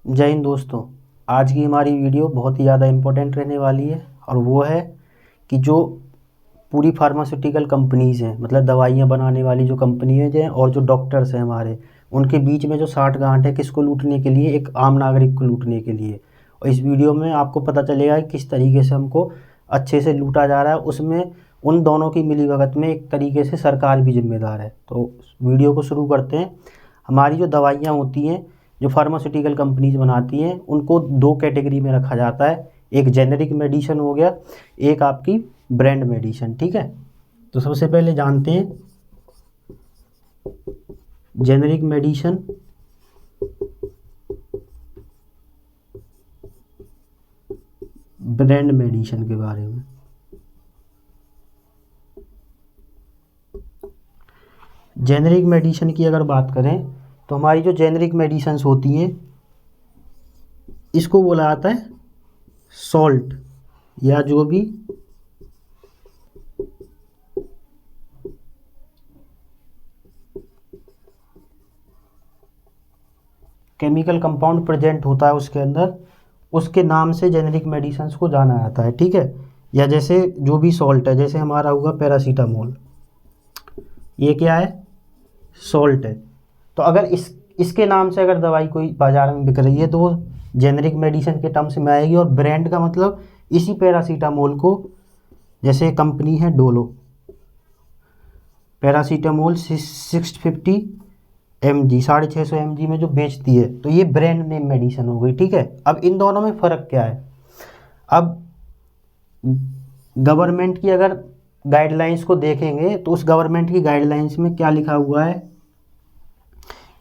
जय हिंद दोस्तों। आज की हमारी वीडियो बहुत ही ज़्यादा इम्पोर्टेंट रहने वाली है और वो है कि जो पूरी फार्मास्यूटिकल कंपनीज़ हैं, मतलब दवाइयाँ बनाने वाली जो कंपनीज हैं और जो डॉक्टर्स हैं हमारे, उनके बीच में जो साठगांठ है किसको लूटने के लिए, एक आम नागरिक को लूटने के लिए। और इस वीडियो में आपको पता चलेगा कि किस तरीके से हमको अच्छे से लूटा जा रहा है। उसमें उन दोनों की मिलीभगत में एक तरीके से सरकार भी जिम्मेदार है। तो वीडियो को शुरू करते हैं। हमारी जो दवाइयाँ होती हैं, जो फार्मास्यूटिकल कंपनीज बनाती हैं, उनको दो कैटेगरी में रखा जाता है। एक जेनेरिक मेडिसिन हो गया, एक आपकी ब्रांड मेडिसिन। ठीक है, तो सबसे पहले जानते हैं जेनेरिक मेडिसिन, ब्रांड मेडिसिन के बारे में। जेनेरिक मेडिसिन की अगर बात करें तो हमारी जो जेनेरिक मेडिसिन्स होती हैं, इसको बोला जाता है सॉल्ट, या जो भी केमिकल कंपाउंड प्रेजेंट होता है उसके अंदर, उसके नाम से जेनेरिक मेडिसिन्स को जाना जाता है। ठीक है, या जैसे जो भी सॉल्ट है, जैसे हमारा हुआ पैरासीटामोल, ये क्या है? सॉल्ट है। तो अगर इसके नाम से अगर दवाई कोई बाजार में बिक रही है तो वो जेनेरिक मेडिसिन के टर्म्स में आएगी। और ब्रांड का मतलब इसी पैरासीटामोल को, जैसे कंपनी है डोलो, पैरासीटामोल 650 mg, 650 mg में जो बेचती है, तो ये ब्रांड नेम मेडिसिन हो गई। ठीक है, अब इन दोनों में फ़र्क क्या है? अब गवर्नमेंट की अगर गाइडलाइंस को देखेंगे तो उस गवर्नमेंट की गाइडलाइंस में क्या लिखा हुआ है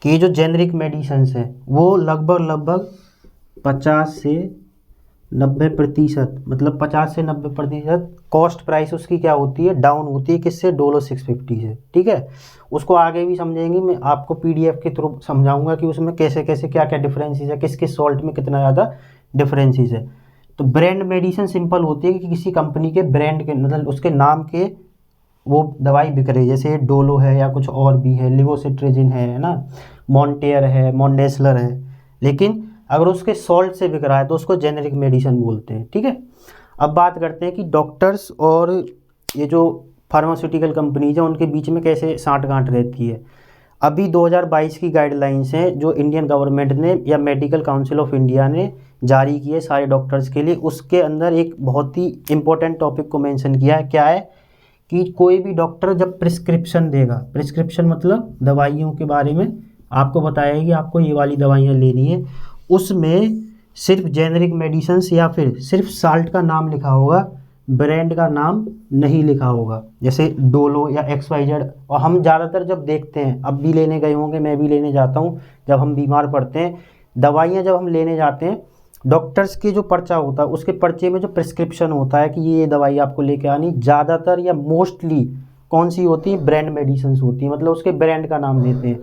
कि ये जो जेनेरिक मेडिसिन्स हैं वो लगभग 50 से 90%, मतलब 50 से 90% कॉस्ट प्राइस उसकी क्या होती है? डाउन होती है। किससे? डोलो 650 से। ठीक है, उसको आगे भी समझेंगे, मैं आपको PDF के थ्रू समझाऊंगा कि उसमें कैसे कैसे क्या क्या डिफरेंसेस है, किस किस सॉल्ट में कितना ज़्यादा डिफरेंसेस है। तो ब्रांड मेडिसिन सिंपल होती है कि किसी कंपनी के ब्रांड के, मतलब उसके नाम के वो दवाई बिक रही है। जैसे डोलो है या कुछ और भी है, लिवोसिट्रेजिन है ना, मॉन्टेयर है, मॉन्डेसलर है। लेकिन अगर उसके सॉल्ट से बिक रहा है तो उसको जेनेरिक मेडिसिन बोलते हैं। ठीक है, अब बात करते हैं कि डॉक्टर्स और ये जो फार्मास्यूटिकल कंपनीज हैं उनके बीच में कैसे साठगांठ रहती है। अभी 2022 की गाइडलाइंस हैं जो इंडियन गवर्नमेंट ने या मेडिकल काउंसिल ऑफ इंडिया ने जारी की है सारे डॉक्टर्स के लिए। उसके अंदर एक बहुत ही इंपॉर्टेंट टॉपिक को मेंशन किया है। क्या है कि कोई भी डॉक्टर जब प्रिस्क्रिप्शन देगा, प्रिस्क्रिप्शन मतलब दवाइयों के बारे में आपको बताएगा कि आपको ये वाली दवाइयाँ लेनी है, उसमें सिर्फ जेनेरिक मेडिसिन्स या फिर सिर्फ साल्ट का नाम लिखा होगा, ब्रांड का नाम नहीं लिखा होगा। जैसे डोलो या XYZ। और हम ज़्यादातर जब देखते हैं, अब भी लेने गए होंगे, मैं भी लेने जाता हूँ, जब हम बीमार पड़ते हैं दवाइयाँ जब हम लेने जाते हैं, डॉक्टर्स के जो पर्चा होता है उसके पर्चे में जो प्रिस्क्रिप्शन होता है कि ये दवाई आपको लेके आनी, ज़्यादातर या मोस्टली कौन सी होती है? ब्रांड मेडिसिन्स होती हैं, मतलब उसके ब्रांड का नाम देते हैं।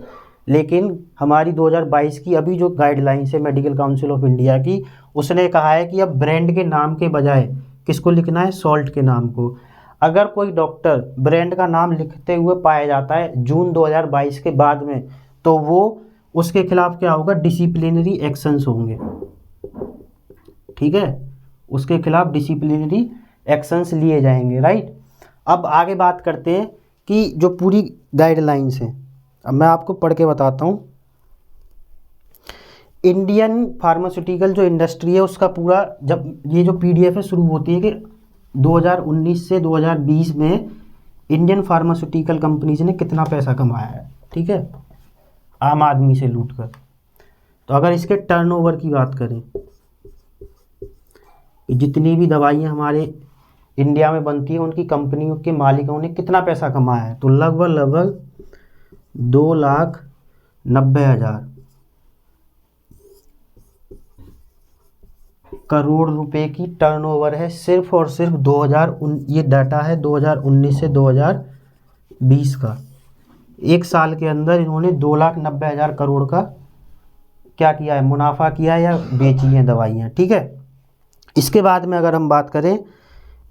लेकिन हमारी 2022 की अभी जो गाइडलाइंस है मेडिकल काउंसिल ऑफ इंडिया की, उसने कहा है कि अब ब्रांड के नाम के बजाय किसको लिखना है? सॉल्ट के नाम को। अगर कोई डॉक्टर ब्रांड का नाम लिखते हुए पाया जाता है जून 2022 के बाद में, तो वो उसके खिलाफ क्या होगा? डिसिप्लिनरी एक्शंस होंगे। ठीक है, उसके खिलाफ डिसिप्लिनरी एक्शंस लिए जाएंगे। राइट, अब आगे बात करते हैं कि जो पूरी गाइडलाइंस हैं, अब मैं आपको पढ़ के बताता हूँ। इंडियन फार्मास्यूटिकल जो इंडस्ट्री है उसका पूरा, जब ये जो PDF है शुरू होती है कि 2019 से 2020 में इंडियन फार्मास्यूटिकल कंपनीज ने कितना पैसा कमाया है। ठीक है, आम आदमी से लूट कर। तो अगर इसके टर्नओवर की बात करें, जितनी भी दवाइयाँ हमारे इंडिया में बनती है उनकी कंपनियों के मालिकों ने कितना पैसा कमाया है, तो लगभग 2,90,000 करोड़ रुपए की टर्नओवर है सिर्फ और सिर्फ 2000, ये डाटा है 2019 से 2020 का। एक साल के अंदर इन्होंने 2,90,000 करोड़ का क्या किया है? मुनाफा किया है या बेची हैं दवाइयाँ। ठीक है, इसके बाद में अगर हम बात करें,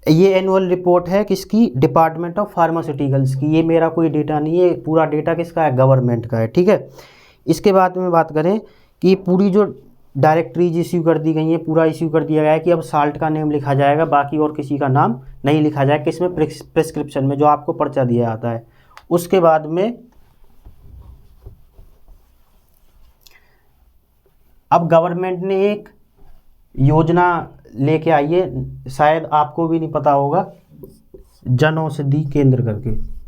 ये एनुअल रिपोर्ट है किसकी? डिपार्टमेंट ऑफ फार्मास्यूटिकल्स की। ये मेरा कोई डेटा नहीं है, पूरा डेटा किसका है? गवर्नमेंट का है। ठीक है, इसके बाद में बात करें कि पूरी जो डायरेक्टरीज इश्यू कर दी गई हैं, पूरा इश्यू कर दिया गया है कि अब साल्ट का नेम लिखा जाएगा, बाकी और किसी का नाम नहीं लिखा जाएगा, किसमें, प्रिस्क्रिप्शन में, जो आपको पर्चा दिया जाता है। उसके बाद में अब गवर्नमेंट ने एक योजना लेके आई है, शायद आपको भी नहीं पता होगा, जन औषधि केंद्र करके।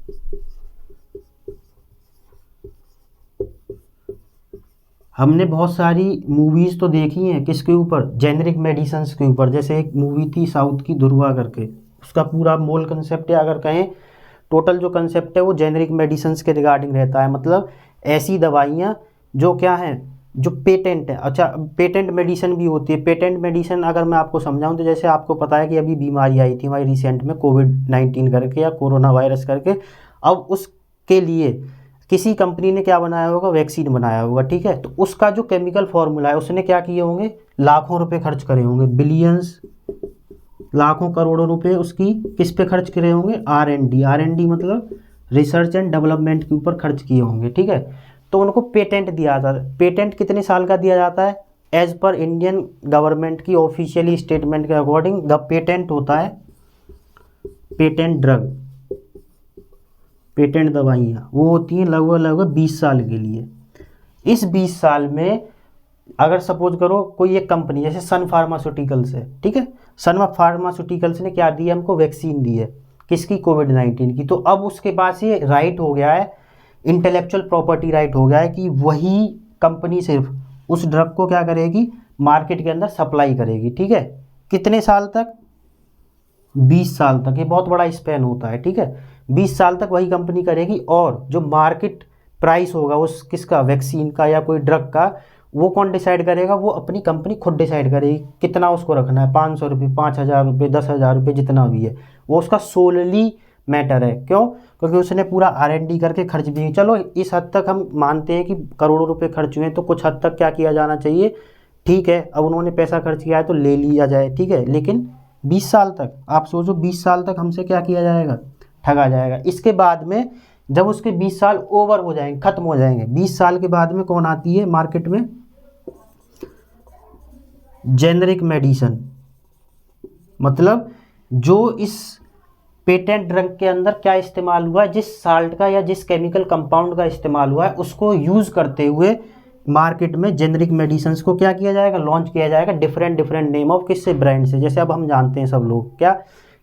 हमने बहुत सारी मूवीज़ तो देखी हैं किसके ऊपर, जेनरिक मेडिसिन्स के ऊपर। जैसे एक मूवी थी साउथ की, दुर्वा करके, उसका पूरा मूल कंसेप्ट है, अगर कहें टोटल जो कंसेप्ट है वो जेनरिक मेडिसिन्स के रिगार्डिंग रहता है। मतलब ऐसी दवाइयाँ जो क्या हैं, जो पेटेंट है। अच्छा, पेटेंट मेडिसिन भी होती है। पेटेंट मेडिसिन अगर मैं आपको समझाऊं तो जैसे आपको पता है कि अभी बीमारी आई थी हमारी रिसेंट में, कोविड-19 करके या कोरोना वायरस करके। अब उसके लिए किसी कंपनी ने क्या बनाया होगा, वैक्सीन बनाया होगा, ठीक है। तो उसका जो केमिकल फॉर्मूला है उसने क्या किए होंगे, लाखों रुपए खर्च करे होंगे, बिलियंस, लाखों करोड़ों रुपए उसकी किस पे खर्च करे होंगे, R&D मतलब रिसर्च एंड डेवलपमेंट के ऊपर खर्च किए होंगे, ठीक है। तो उनको पेटेंट दिया जाता है। पेटेंट कितने साल का दिया जाता है, एज पर इंडियन गवर्नमेंट की ऑफिशियली स्टेटमेंट के अकॉर्डिंग द पेटेंट होता है, पेटेंट ड्रग, पेटेंट दवाइयाँ वो होती हैं लगभग 20 साल के लिए। इस 20 साल में अगर सपोज करो कोई एक कंपनी जैसे सन फार्मास्यूटिकल्स है, ठीक है, सन फार्मास्यूटिकल्स ने क्या दिया हमको, वैक्सीन दी है, किसकी, कोविड-19 की। तो अब उसके पास ये राइट हो गया है, इंटेलेक्चुअल प्रॉपर्टी राइट हो गया है कि वही कंपनी सिर्फ उस ड्रग को क्या करेगी, मार्केट के अंदर सप्लाई करेगी, ठीक है। कितने साल तक, 20 साल तक। ये बहुत बड़ा स्पैन होता है, ठीक है। 20 साल तक वही कंपनी करेगी, और जो मार्केट प्राइस होगा उस किसका, वैक्सीन का या कोई ड्रग का, वो कौन डिसाइड करेगा, वो अपनी कंपनी खुद डिसाइड करेगी कितना उसको रखना है, 500 रुपये, 5,000 रुपये, 10,000 रुपये, जितना भी है वो उसका सोलली मैटर है। क्यों, क्योंकि उसने पूरा R&D करके खर्च भी। चलो इस हद तक हम मानते हैं कि करोड़ों रुपए खर्च हुए हैं, तो कुछ हद तक क्या किया जाना चाहिए, ठीक है, अब उन्होंने पैसा खर्च किया है तो ले लिया जाए, ठीक है। लेकिन 20 साल तक आप सोचो, 20 साल तक हमसे क्या किया जाएगा, ठगा जाएगा। इसके बाद में जब उसके 20 साल ओवर हो जाएंगे, खत्म हो जाएंगे, 20 साल के बाद में कौन आती है मार्केट में, जेनरिक मेडिसिन। मतलब जो इस पेटेंट ड्रग के अंदर क्या इस्तेमाल हुआ है, जिस साल्ट का या जिस केमिकल कंपाउंड का इस्तेमाल हुआ है, उसको यूज़ करते हुए मार्केट में जेनरिक मेडिसिन को क्या किया जाएगा, लॉन्च किया जाएगा, डिफरेंट नेम ऑफ किससे, ब्रांड से। जैसे अब हम जानते हैं सब लोग क्या,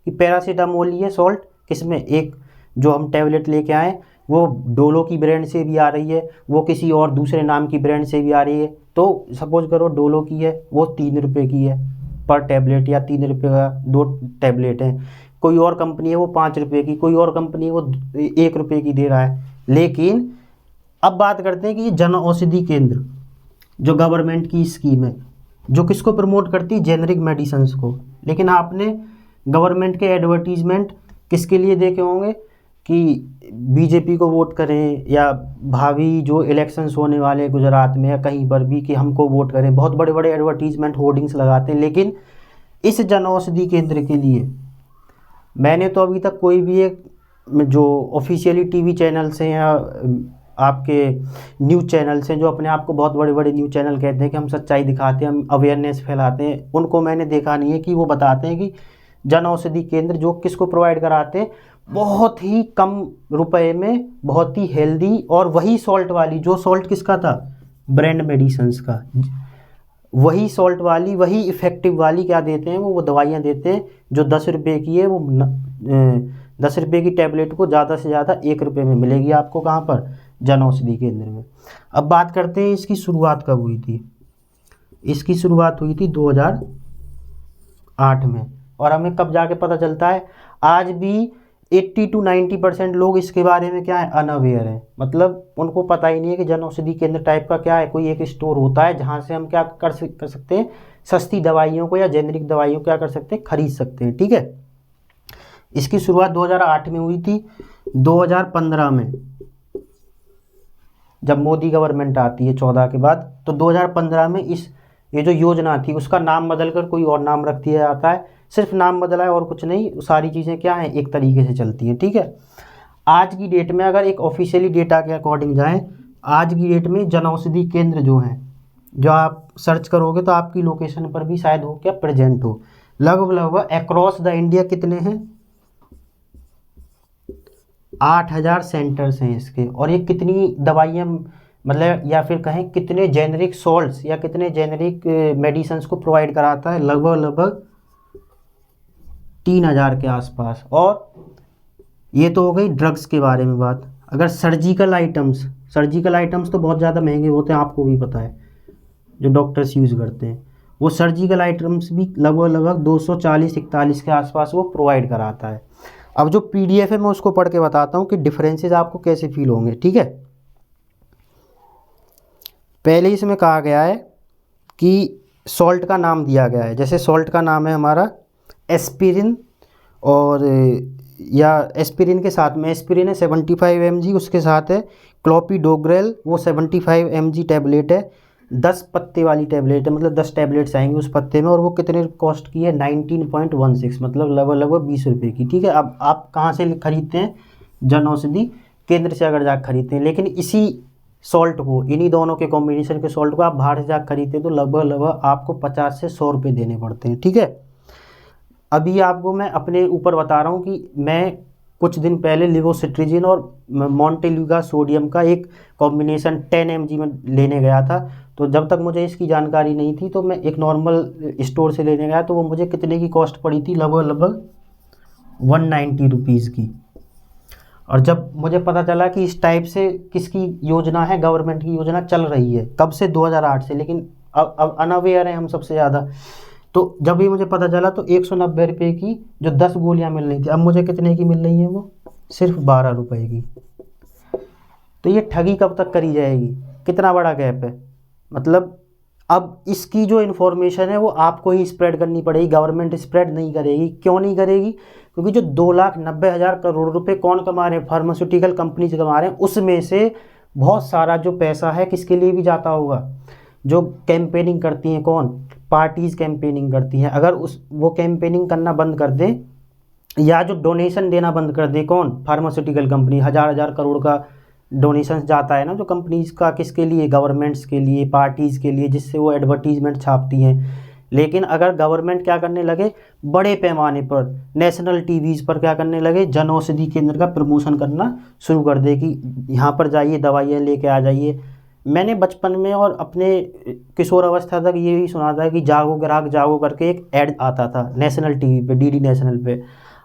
कि पैरासीटामोल ही है सॉल्ट, किसमें, एक जो हम टैबलेट लेके आए वो डोलो की ब्रांड से भी आ रही है, वो किसी और दूसरे नाम की ब्रांड से भी आ रही है। तो सपोज करो डोलो की है, वो 3 रुपये की है पर टैबलेट, या 3 रुपये का 2 टैबलेट हैं। कोई और कंपनी है वो 5 रुपये की, कोई और कंपनी है वो 1 रुपये की दे रहा है। लेकिन अब बात करते हैं कि ये जन औषधि केंद्र जो गवर्नमेंट की स्कीम है, जो किसको प्रमोट करती है, जेनरिक मेडिसिन्स को। लेकिन आपने गवर्नमेंट के एडवर्टीजमेंट किसके लिए देखे होंगे, कि बीजेपी को वोट करें, या भावी जो इलेक्शंस होने वाले हैं गुजरात में या कहीं पर भी, कि हमको वोट करें। बहुत बड़े बड़े एडवर्टीजमेंट होर्डिंग्स लगाते हैं। लेकिन इस जन औषधि केंद्र के लिए मैंने तो अभी तक कोई भी एक जो ऑफिशियली टीवी चैनल्स हैं या आपके न्यूज़ चैनल्स हैं, जो अपने आप को बहुत बड़े बड़े न्यूज़ चैनल कहते हैं कि हम सच्चाई दिखाते हैं, हम अवेयरनेस फैलाते हैं, उनको मैंने देखा नहीं है कि वो बताते हैं कि जन औषधि केंद्र जो किसको प्रोवाइड कराते हैं, बहुत ही कम रुपए में, बहुत ही हेल्दी, और वही सॉल्ट वाली, जो सॉल्ट किसका था, ब्रांड मेडिसिन्स का, वही सॉल्ट वाली, वही इफ़ेक्टिव वाली क्या देते हैं, वो दवाइयाँ देते हैं जो 10 रुपये की है। वो 10 रुपये की टैबलेट को ज़्यादा से ज़्यादा 1 रुपये में मिलेगी आपको, कहाँ पर, जन औषधि केंद्र में। अब बात करते हैं इसकी शुरुआत कब हुई थी। इसकी शुरुआत हुई थी 2008 में, और हमें कब जाके पता चलता है, आज भी 80 to 90% लोग इसके बारे में क्या है, अनअवेयर हैं। मतलब उनको पता ही नहीं है कि जन औषधि केंद्र टाइप का क्या है, कोई एक स्टोर होता है जहाँ से हम क्या कर सकते हैं, सस्ती दवाइयों को या जेनरिक दवाइयों को क्या कर सकते हैं, खरीद सकते हैं, ठीक है। इसकी शुरुआत 2008 में हुई थी। 2015 में जब मोदी गवर्नमेंट आती है 14 के बाद, तो 2015 में ये जो योजना थी उसका नाम बदलकर कोई और नाम रख दिया जाता है। सिर्फ नाम बदला है और कुछ नहीं, सारी चीज़ें क्या हैं, एक तरीके से चलती हैं, ठीक है। आज की डेट में अगर एक ऑफिशियली डेटा के अकॉर्डिंग जाएं, आज की डेट में जन औषधि केंद्र जो हैं जो आप सर्च करोगे तो आपकी लोकेशन पर भी शायद हो क्या प्रेजेंट हो। लगभग लगभग अक्रॉस द इंडिया कितने हैं, 8,000 सेंटर्स हैं इसके। और ये कितनी दवाइयाँ, मतलब या फिर कहें कितने जेनरिक सॉल्ट्स या कितने जेनरिक मेडिसिन्स को प्रोवाइड कराता है, लगभग लगभग 3,000 के आसपास। और ये तो हो गई ड्रग्स के बारे में बात। अगर सर्जिकल आइटम्स तो बहुत ज़्यादा महंगे होते हैं, आपको भी पता है, जो डॉक्टर्स यूज़ करते हैं। वो सर्जिकल आइटम्स भी लगभग लगभग 240-41 के आसपास वो प्रोवाइड कराता है। अब जो पीडीएफ है मैं उसको पढ़ के बताता हूँ कि डिफरेंसेस आपको कैसे फील होंगे, ठीक है। पहले इसमें कहा गया है कि सॉल्ट का नाम दिया गया है, जैसे सॉल्ट का नाम है हमारा एस्पिरिन, और या एस्पिरिन के साथ में एस्पिरिन है 75 mg, उसके साथ है क्लोपिडोग्रेल, वो 75 mg टैबलेट है, 10 पत्ते वाली टैबलेट है, मतलब 10 टैबलेट्स आएंगे उस पत्ते में, और वो कितने कॉस्ट की है 19.16, मतलब लगभग लगभग 20 रुपये की, ठीक है। अब आप कहाँ से खरीदते हैं, जन औषधि केंद्र से अगर जाकर खरीदते हैं, लेकिन इसी सॉल्ट को, इन्हीं दोनों के कॉम्बिनेशन के सॉल्ट को आप बाहर से जाकर खरीदते हैं तो लगभग लगभग आपको 50 से 100 रुपये देने पड़ते हैं, ठीक है। अभी आपको मैं अपने ऊपर बता रहा हूँ कि मैं कुछ दिन पहले लिवोसिट्रिजिन और मॉन्टेल्यूगा सोडियम का एक कॉम्बिनेशन 10 mg में लेने गया था। तो जब तक मुझे इसकी जानकारी नहीं थी तो मैं एक नॉर्मल स्टोर से लेने गया, तो वो मुझे कितने की कॉस्ट पड़ी थी, लगभग लगभग 190 रुपीज़ की। और जब मुझे पता चला कि इस टाइप से किसकी योजना है, गवर्नमेंट की योजना चल रही है, कब से 2008 से, लेकिन अब अनअवेयर हैं हम सबसे ज़्यादा। तो जब भी मुझे पता चला तो 190 रुपये की जो 10 गोलियां मिल रही थी, अब मुझे कितने की मिल रही हैं, वो सिर्फ 12 रुपये की। तो ये ठगी कब तक करी जाएगी, कितना बड़ा गैप है। मतलब अब इसकी जो इन्फॉर्मेशन है वो आपको ही स्प्रेड करनी पड़ेगी, गवर्नमेंट स्प्रेड नहीं करेगी। क्यों नहीं करेगी, क्योंकि जो 2,90,000 करोड़ रुपए कौन कमा रहे हैं, फार्मास्यूटिकल कंपनीज कमा रहे हैं, उसमें से बहुत सारा जो पैसा है किसके लिए भी जाता होगा, जो कैंपेनिंग करती हैं, कौन, पार्टीज़ कैंपेनिंग करती हैं। अगर वो कैंपेनिंग करना बंद कर दें या जो डोनेशन देना बंद कर दे, कौन, फार्मास्यूटिकल कंपनी, हज़ार करोड़ का डोनेशन जाता है ना जो कंपनीज का, किसके लिए, गवर्नमेंट्स के लिए, पार्टीज़ के लिए, जिससे वो एडवर्टीजमेंट छापती हैं। लेकिन अगर गवर्नमेंट क्या करने लगे, बड़े पैमाने पर नेशनल टीवीज़ पर क्या करने लगे, जन औषधि केंद्र का प्रमोशन करना शुरू कर दे कि यहाँ पर जाइए, दवाइयाँ लेके आ जाइए। मैंने बचपन में और अपने किशोर अवस्था तक ये भी सुना था कि जागो ग्राहक जागो करके एक ऐड आता था नेशनल टीवी पे, डीडी नेशनल पे।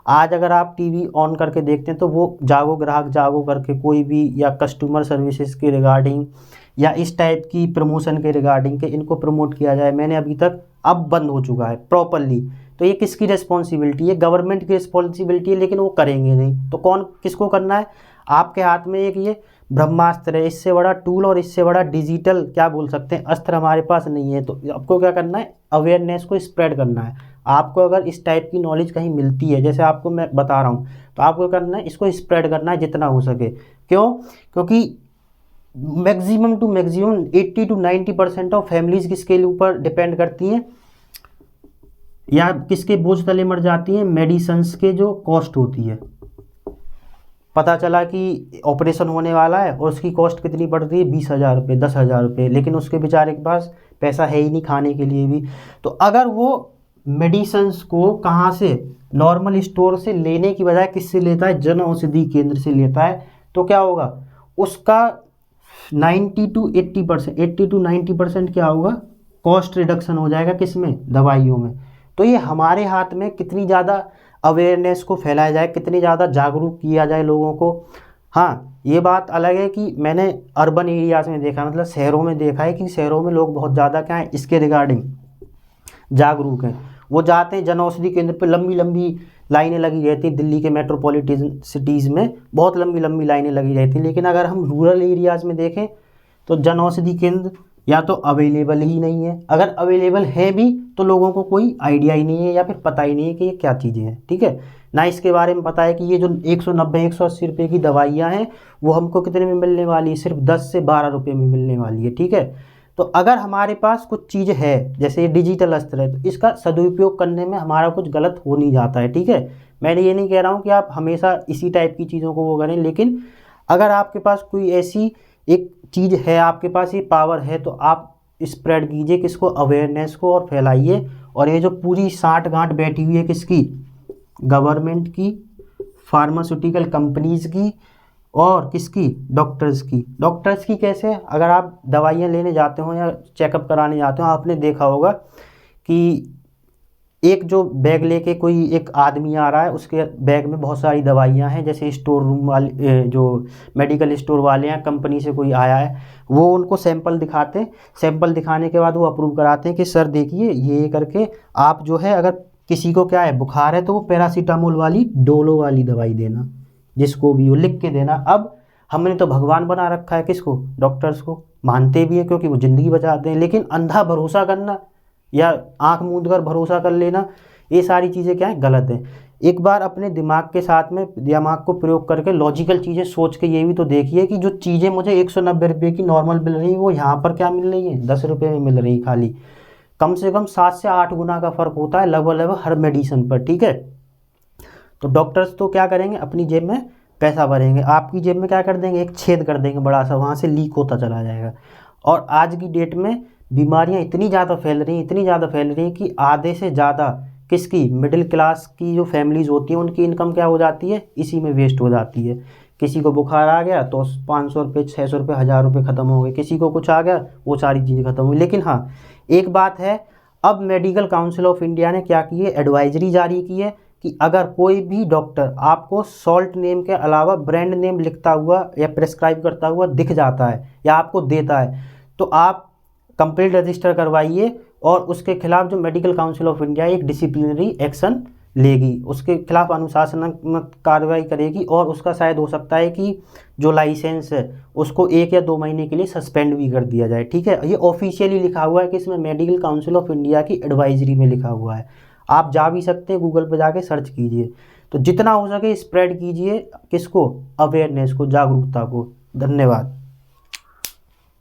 आज अगर आप टीवी ऑन करके देखते हैं तो वो जागो ग्राहक जागो करके कोई भी, या कस्टमर सर्विसेज के रिगार्डिंग या इस टाइप की प्रमोशन के रिगार्डिंग के इनको प्रमोट किया जाए, मैंने अभी तक, अब बंद हो चुका है प्रॉपरली। तो ये किसकी रिस्पॉन्सिबिलिटी है, गवर्नमेंट की रिस्पॉन्सिबिलिटी है, लेकिन वो करेंगे नहीं। तो कौन, किसको करना है, आपके हाथ में एक ये ब्रह्मास्त्र है, इससे बड़ा टूल और इससे बड़ा डिजिटल क्या बोल सकते हैं अस्त्र हमारे पास नहीं है। तो आपको क्या करना है, अवेयरनेस को स्प्रेड करना है। आपको अगर इस टाइप की नॉलेज कहीं मिलती है, जैसे आपको मैं बता रहा हूँ, तो आपको करना है, इसको स्प्रेड करना है जितना हो सके। क्यों, क्योंकि maximum to maximum 80 to 90% of families किसके ऊपर डिपेंड करती हैं या किसके बोझ तले मर जाती हैं, मेडिसिन्स के जो कॉस्ट होती है। पता चला कि ऑपरेशन होने वाला है और उसकी कॉस्ट कितनी पड़ रही है, 20,000 रुपये, 10,000 रुपये, लेकिन उसके बेचारे के पास पैसा है ही नहीं खाने के लिए भी। तो अगर वो मेडिसिन्स को कहाँ से, नॉर्मल स्टोर से लेने की बजाय किससे लेता है, जन औषधि केंद्र से लेता है, तो क्या होगा, उसका 90 to 80% क्या होगा, कॉस्ट रिडक्शन हो जाएगा, किसमें, दवाइयों में। तो ये हमारे हाथ में कितनी ज़्यादा अवेयरनेस को फैलाया जाए, कितनी ज़्यादा जागरूक किया जाए लोगों को। हाँ, ये बात अलग है कि मैंने अर्बन एरियाज़ में देखा, मतलब शहरों में देखा है कि शहरों में लोग बहुत ज़्यादा क्या है इसके रिगार्डिंग जागरूक हैं। वो जाते हैं जन औषधि केंद्र पे, लंबी लंबी लाइनें लगी रहती हैं, दिल्ली के मेट्रोपॉलिटन सिटीज़ में बहुत लंबी लंबी लाइनें लगी रहती हैं। लेकिन अगर हम रूरल एरियाज़ में देखें तो जन औषधि केंद्र या तो अवेलेबल ही नहीं है, अगर अवेलेबल है भी तो लोगों को कोई आइडिया ही नहीं है या फिर पता ही नहीं है कि ये क्या चीज़ें हैं, ठीक है ना। इसके बारे में पता है कि ये जो 190-180 रुपये की दवाइयाँ हैं वो हमको कितने में मिलने वाली है, सिर्फ 10 से 12 रुपये में मिलने वाली है, ठीक है। तो अगर हमारे पास कुछ चीज़ है, जैसे ये डिजिटल अस्त्र है, तो इसका सदुपयोग करने में हमारा कुछ गलत हो नहीं जाता है, ठीक है। मैंने ये नहीं कह रहा हूँ कि आप हमेशा इसी टाइप की चीज़ों को वो करें, लेकिन अगर आपके पास कोई ऐसी एक चीज़ है, आपके पास ये पावर है, तो आप स्प्रेड कीजिए किसको, अवेयरनेस को, और फैलाइए। और ये जो पूरी साठ गांठ बैठी हुई है किसकी, गवर्नमेंट की, फार्मास्यूटिकल कंपनीज की, और किसकी, डॉक्टर्स की। डॉक्टर्स की कैसे, अगर आप दवाइयाँ लेने जाते हो या चेकअप कराने जाते हो, आपने देखा होगा कि एक जो बैग लेके कोई एक आदमी आ रहा है, उसके बैग में बहुत सारी दवाइयाँ हैं, जैसे स्टोर रूम वाले जो मेडिकल स्टोर वाले हैं, कंपनी से कोई आया है, वो उनको सैंपल दिखाते हैं। सैंपल दिखाने के बाद वो अप्रूव कराते हैं कि सर देखिए ये करके आप जो है, अगर किसी को क्या है, बुखार है, तो वो पैरासीटामोल वाली, डोलो वाली दवाई देना, जिसको भी वो लिख के देना। अब हमने तो भगवान बना रखा है किसको, डॉक्टर्स को, मानते भी हैं क्योंकि वो ज़िंदगी बचाते हैं, लेकिन अंधा भरोसा करना या आंख मूंद कर भरोसा कर लेना, ये सारी चीज़ें क्या है, गलत है। एक बार अपने दिमाग के साथ में, दिमाग को प्रयोग करके लॉजिकल चीज़ें सोच के ये भी तो देखिए कि जो चीज़ें मुझे 190 रुपये की नॉर्मल मिल रही है, वो यहाँ पर क्या मिल रही है, 10 रुपये में मिल रही खाली। कम से कम 7 से 8 गुना का फ़र्क होता है लगभग हर मेडिसिन पर, ठीक है। तो डॉक्टर्स तो क्या करेंगे, अपनी जेब में पैसा भरेंगे, आपकी जेब में क्या कर देंगे, एक छेद कर देंगे बड़ा सा, वहाँ से लीक होता चला जाएगा। और आज की डेट में बीमारियाँ इतनी ज़्यादा फैल रही हैं, इतनी ज़्यादा फैल रही हैं कि आधे से ज़्यादा किसकी, मिडिल क्लास की जो फैमिलीज़ होती हैं, उनकी इनकम क्या हो जाती है, इसी में वेस्ट हो जाती है। किसी को बुखार आ गया तो 500 रुपये, 600 रुपये, 1000 रुपये ख़त्म हो गए, किसी को कुछ आ गया, वो सारी चीज़ें ख़त्म हुई। लेकिन हाँ, एक बात है, अब मेडिकल काउंसिल ऑफ इंडिया ने क्या की है, एडवाइजरी जारी की है कि अगर कोई भी डॉक्टर आपको सॉल्ट नेम के अलावा ब्रांड नेम लिखता हुआ या प्रेस्क्राइब करता हुआ दिख जाता है या आपको देता है, तो आप कंप्लेंट रजिस्टर करवाइए, और उसके खिलाफ जो मेडिकल काउंसिल ऑफ इंडिया एक डिसिप्लिनरी एक्शन लेगी, उसके खिलाफ अनुशासनात्मक कार्रवाई करेगी, और उसका शायद हो सकता है कि जो लाइसेंस है उसको 1 या 2 महीने के लिए सस्पेंड भी कर दिया जाए, ठीक है। ये ऑफिशियली लिखा हुआ है कि इसमें मेडिकल काउंसिल ऑफ इंडिया की एडवाइजरी में लिखा हुआ है, आप जा भी सकते हैं, गूगल पर जाके सर्च कीजिए। तो जितना हो सके स्प्रेड कीजिए किसको, अवेयरनेस को, जागरूकता को। धन्यवाद।